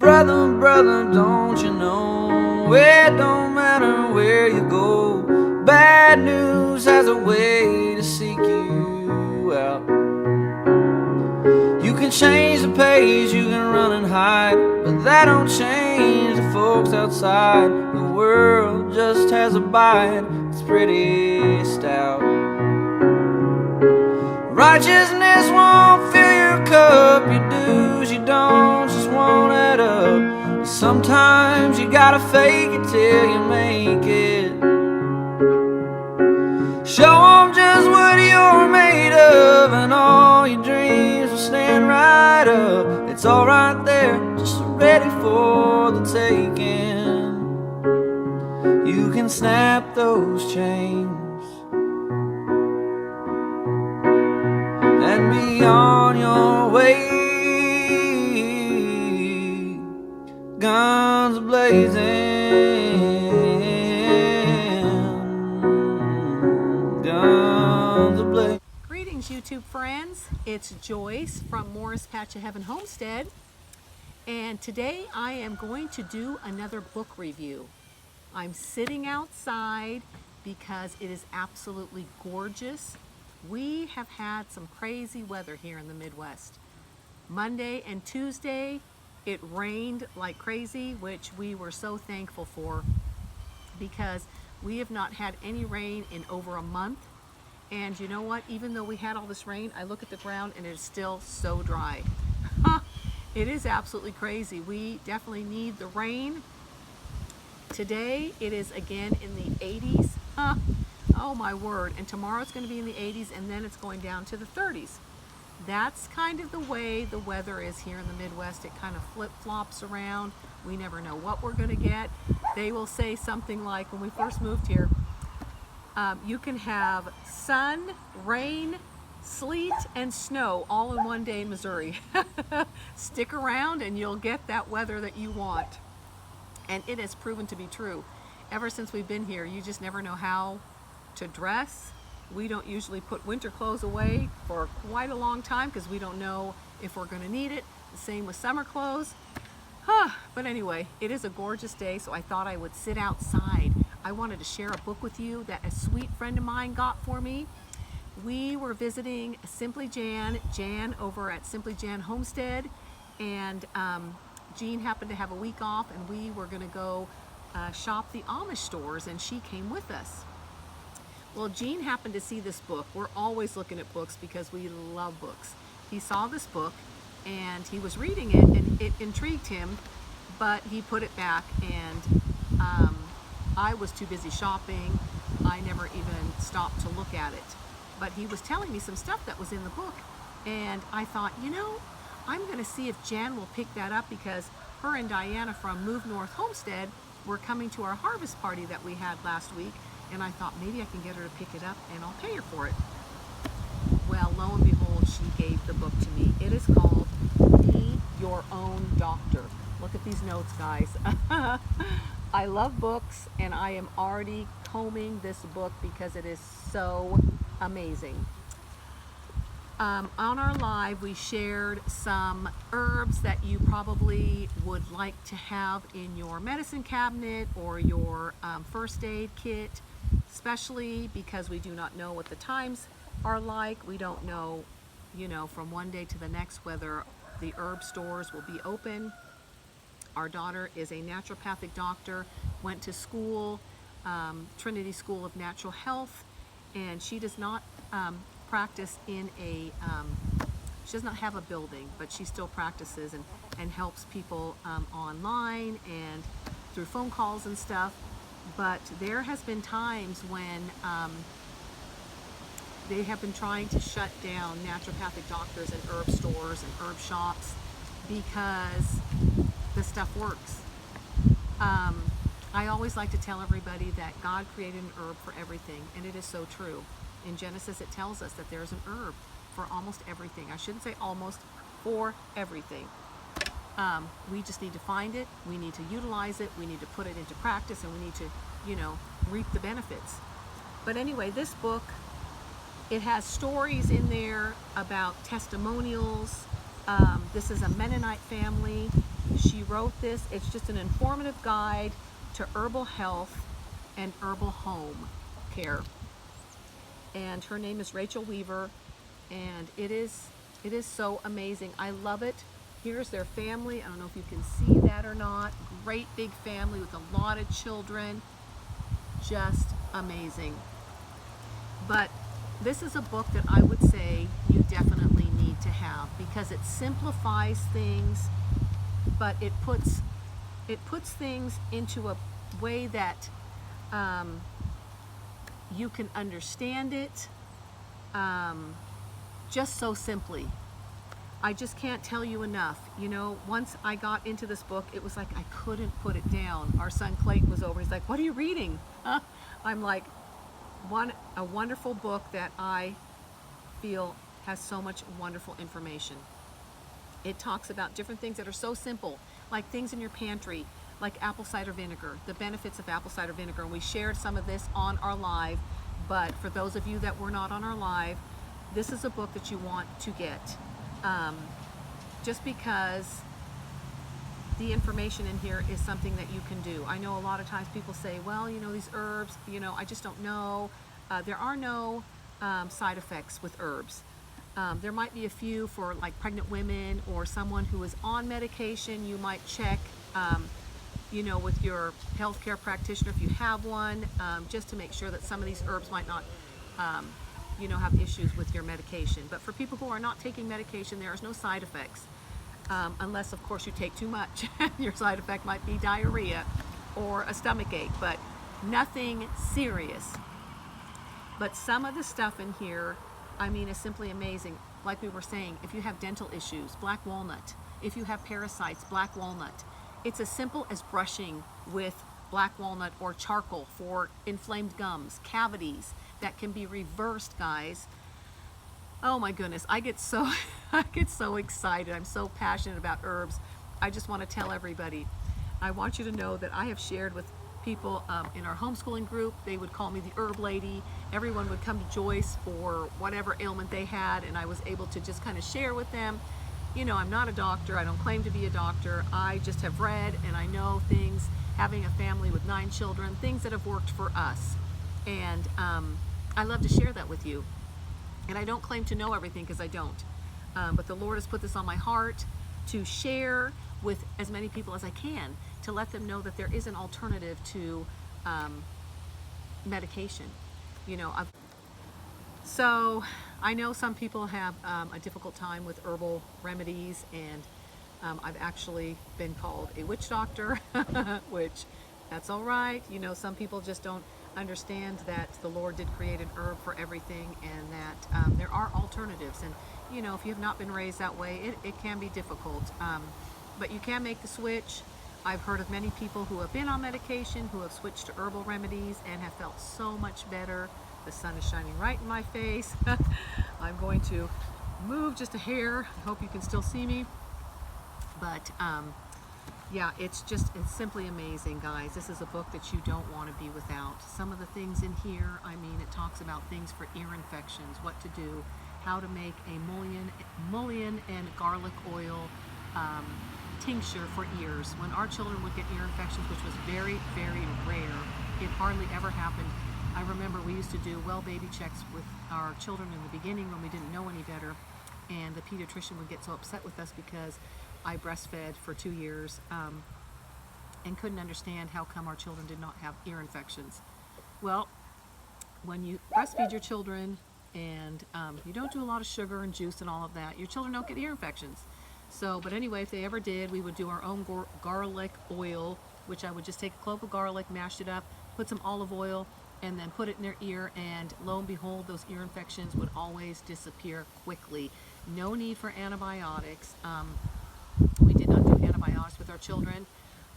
Brother, brother, don't you know it don't matter where you go, bad news has a way to seek you out. You can change the pace, you can run and hide, but that don't change the folks outside. The world just has a bite, it's pretty stout. Righteousness won't fill your cup, your dues you don't just won't add up. Sometimes you gotta fake it till you make it. Show them just what you're made of, and all your dreams will stand right up. It's all right there, just ready for the taking. You can snap those chains and be on your way. Guns blazing, guns blazing. Greetings, YouTube friends. It's Joyce from morrispatchofheaven Homestead, and today I am going to do another book review. I'm sitting outside because it is absolutely gorgeous. We have had some crazy weather here in the Midwest. Monday and Tuesday, it rained like crazy, which we were so thankful for because we have not had any rain in over a month. And you know what? Even though we had all this rain, I look at the ground and it is still so dry. It is absolutely crazy. We definitely need the rain. Today, it is again in the 80s. Oh my word. And tomorrow it's going to be in the 80s, and then it's going down to the 30s. That's kind of the way the weather is here in the Midwest. It kind of flip-flops around. We never know what we're going to get. They will say something like, when we first moved here, you can have sun, rain, sleet, and snow all in one day in Missouri. Stick around and you'll get that weather that you want. And it has proven to be true. Ever since we've been here, you just never know how to dress. We don't usually put winter clothes away for quite a long time because we don't know if we're going to need it. The same with summer clothes. But anyway, it is a gorgeous day, so I thought I would sit outside. I wanted to share a book with you that a sweet friend of mine got for me. We were visiting Simply Jan over at Simply Jans Homestead, and Jean happened to have a week off, and we were going to go shop the Amish stores, and she came with us. Well, Jean happened to see this book. We're always looking at books because we love books. He saw this book and he was reading it, and it intrigued him, but he put it back, and I was too busy shopping. I never even stopped to look at it. But he was telling me some stuff that was in the book, and I thought, you know, I'm going to see if Jan will pick that up, because her and Diana from Move North Homestead were coming to our harvest party that we had last week, and I thought maybe I can get her to pick it up and I'll pay her for it. Well, lo and behold, she gave the book to me. It is called Be Your Own Doctor. Look at these notes, guys. I love books, and I am already combing this book because it is so amazing. On our live, we shared some herbs that you probably would like to have in your medicine cabinet or your first aid kit, especially because we do not know what the times are like. We don't know, you know, from one day to the next whether the herb stores will be open. Our daughter is a naturopathic doctor, went to school, Trinity School of Natural Health, and she does not practice in a, she does not have a building, but she still practices and helps people online and through phone calls and stuff. But there has been times when they have been trying to shut down naturopathic doctors and herb stores and herb shops because the stuff works. I always like to tell everybody that God created an herb for everything, and it is so true. In Genesis, it tells us that there's an herb for almost everything. I shouldn't say almost, for everything. We just need to find it, we need to utilize it, we need to put it into practice, and we need to, you know, reap the benefits. But anyway, this book, it has stories in there about testimonials. This is a Mennonite family She wrote this. It's just an informative guide to herbal health and herbal home care. And her name is Rachel Weaver, and it is so amazing. I love it. Here's their family. I don't know if you can see that or not. Great big family with a lot of children. Just amazing. But this is a book that I would say you definitely need to have, because it simplifies things, but it puts things into a way that you can understand it just so simply. I just can't tell you enough. You know, once I got into this book, it was like I couldn't put it down. Our son Clayton was over. He's like, "What are you reading?" I'm like, a wonderful book that I feel has so much wonderful information. It talks about different things that are so simple, like things in your pantry, like apple cider vinegar, the benefits of apple cider vinegar. And we shared some of this on our live, but for those of you that were not on our live, this is a book that you want to get. Just because the information in here is something that you can do. I know a lot of times people say, well, you know, these herbs, you know, I just don't know. There are no side effects with herbs. There might be a few for like pregnant women or someone who is on medication. You might check, you know, with your healthcare practitioner if you have one, just to make sure that some of these herbs might not, you know, have issues with your medication. But for people who are not taking medication, there is no side effects. Unless, of course, you take too much. Your side effect might be diarrhea or a stomach ache, but nothing serious. But some of the stuff in here, I mean, is simply amazing. Like we were saying, if you have dental issues, black walnut. If you have parasites, black walnut. It's as simple as brushing with black walnut or charcoal for inflamed gums, cavities that can be reversed, guys. Oh my goodness, I get so excited. I'm so passionate about herbs. I just want to tell everybody. I want you to know that I have shared with people in our homeschooling group. They would call me the herb lady. Everyone would come to Joyce for whatever ailment they had, and I was able to just kind of share with them. You know, I'm not a doctor. I don't claim to be a doctor. I just have read and I know things, having a family with 9 children, things that have worked for us. And I love to share that with you. And I don't claim to know everything, because I don't. But the Lord has put this on my heart to share with as many people as I can, to let them know that there is an alternative to medication. You know, so I know some people have a difficult time with herbal remedies, and I've actually been called a witch doctor, which that's all right. You know, some people just don't understand that the Lord did create an herb for everything, and that there are alternatives. And you know, if you have not been raised that way, it can be difficult, but you can make the switch. I've heard of many people who have been on medication who have switched to herbal remedies and have felt so much better. The sun is shining right in my face. I'm going to move just a hair. I hope you can still see me, but yeah, it's simply amazing, guys. This is a book that you don't want to be without. Some of the things in here, I mean, it talks about things for ear infections, what to do, how to make a mullein and garlic oil tincture for ears. When our children would get ear infections, which was very, very rare, it hardly ever happened. I remember we used to do well baby checks with our children in the beginning when we didn't know any better, and the pediatrician would get so upset with us because I breastfed for 2 years and couldn't understand how come our children did not have ear infections. Well, when you breastfeed your children and you don't do a lot of sugar and juice and all of that, your children don't get ear infections. So, but anyway, if they ever did, we would do our own garlic oil, which I would just take a clove of garlic, mashed it up, put some olive oil, and then put it in their ear, and lo and behold, those ear infections would always disappear quickly. No need for antibiotics. We did not do antibiotics with our children.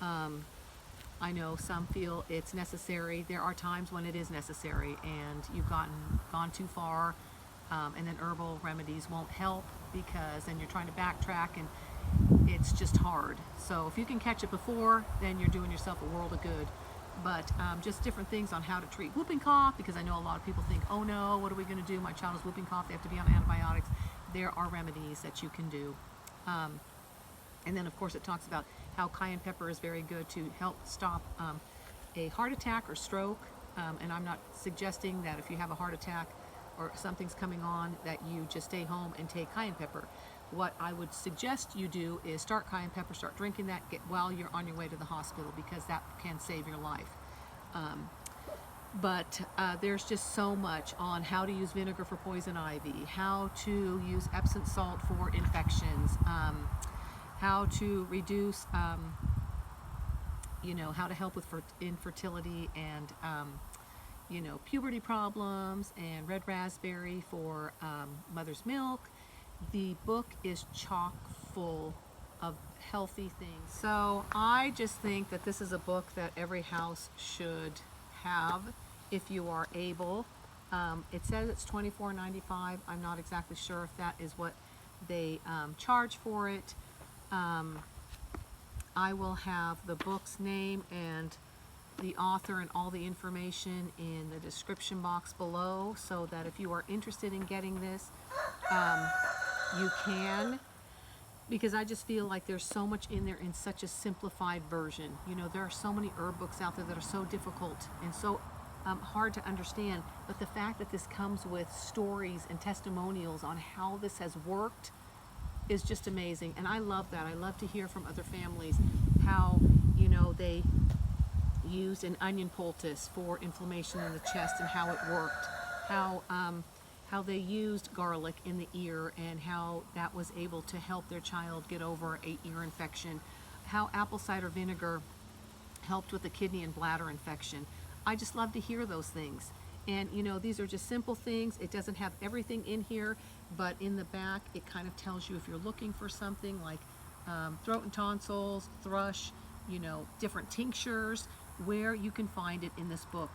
I know some feel it's necessary. There are times when it is necessary, and you've gone too far, and then herbal remedies won't help, because then you're trying to backtrack, and it's just hard. So if you can catch it before, then you're doing yourself a world of good. But just different things on how to treat whooping cough, because I know a lot of people think, oh no, what are we going to do? My child has whooping cough, they have to be on antibiotics. There are remedies that you can do. And then of course it talks about how cayenne pepper is very good to help stop a heart attack or stroke. And I'm not suggesting that if you have a heart attack or something's coming on that you just stay home and take cayenne pepper. What I would suggest you do is start cayenne pepper, start drinking that while you're on your way to the hospital, because that can save your life. But there's just so much on how to use vinegar for poison ivy, how to use Epsom salt for infections, how to reduce, you know, how to help with infertility and, you know, puberty problems, and red raspberry for mother's milk. The book is chock full of healthy things. So I just think that this is a book that every house should have if you are able. It says it's $24.95. I'm not exactly sure if that is what they charge for it. I will have the book's name and the author and all the information in the description box below, so that if you are interested in getting this, you can, because I just feel like there's so much in there in such a simplified version. You know, there are so many herb books out there that are so difficult and so hard to understand, but the fact that this comes with stories and testimonials on how this has worked is just amazing. And I love that. I love to hear from other families how, you know, they used an onion poultice for inflammation in the chest and how it worked, how they used garlic in the ear and how that was able to help their child get over an ear infection, how apple cider vinegar helped with the kidney and bladder infection. I just love to hear those things. And you know, these are just simple things. It doesn't have everything in here, but in the back it kind of tells you if you're looking for something like throat and tonsils, thrush, you know, different tinctures, where you can find it in this book.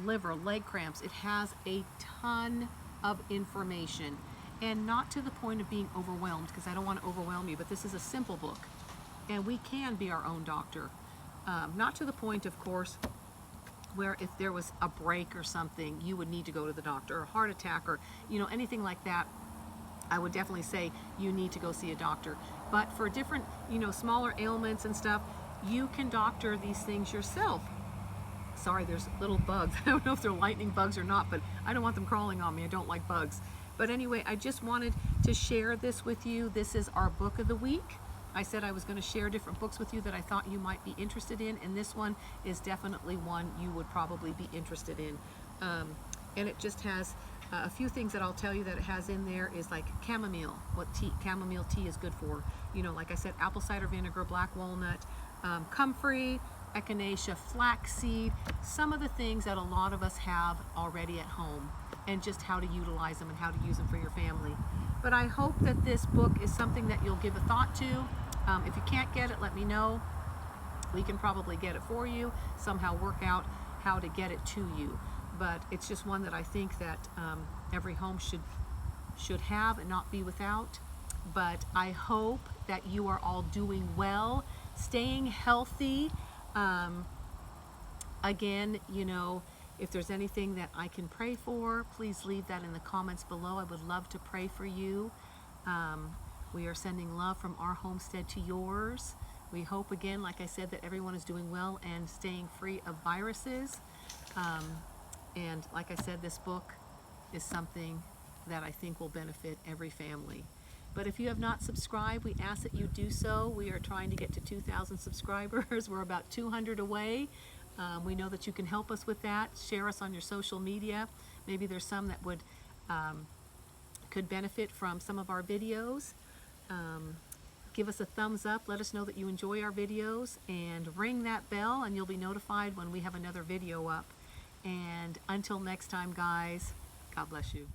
Liver, leg cramps, it has a ton of information, and not to the point of being overwhelmed, because I don't want to overwhelm you, but this is a simple book and we can be our own doctor. Not to the point, of course, where if there was a break or something you would need to go to the doctor, or a heart attack, or you know, anything like that, I would definitely say you need to go see a doctor. But for different, you know, smaller ailments and stuff, you can doctor these things yourself. Sorry, there's little bugs. I don't know if they're lightning bugs or not, but I don't want them crawling on me. I don't like bugs. But anyway, I just wanted to share this with you. This is our book of the week. I said I was going to share different books with you that I thought you might be interested in, and this one is definitely one you would probably be interested in. And it just has a few things that I'll tell you that it has in there is like chamomile, what chamomile tea is good for. You know, like I said, apple cider vinegar, black walnut, comfrey, echinacea, flaxseed, some of the things that a lot of us have already at home, and just how to utilize them and how to use them for your family. But I hope that this book is something that you'll give a thought to. If you can't get it, let me know. We can probably get it for you, somehow work out how to get it to you. But it's just one that I think that every home should have and not be without. But I hope that you are all doing well, staying healthy. Again, you know, if there's anything that I can pray for, please leave that in the comments below. I would love to pray for you. We are sending love from our homestead to yours. We hope, again, like I said, that everyone is doing well and staying free of viruses. And like I said, this book is something that I think will benefit every family. But if you have not subscribed, we ask that you do so. We are trying to get to 2,000 subscribers. We're about 200 away. We know that you can help us with that. Share us on your social media. Maybe there's some that would could benefit from some of our videos. Give us a thumbs up. Let us know that you enjoy our videos, and ring that bell and you'll be notified when we have another video up. And until next time, guys, God bless you.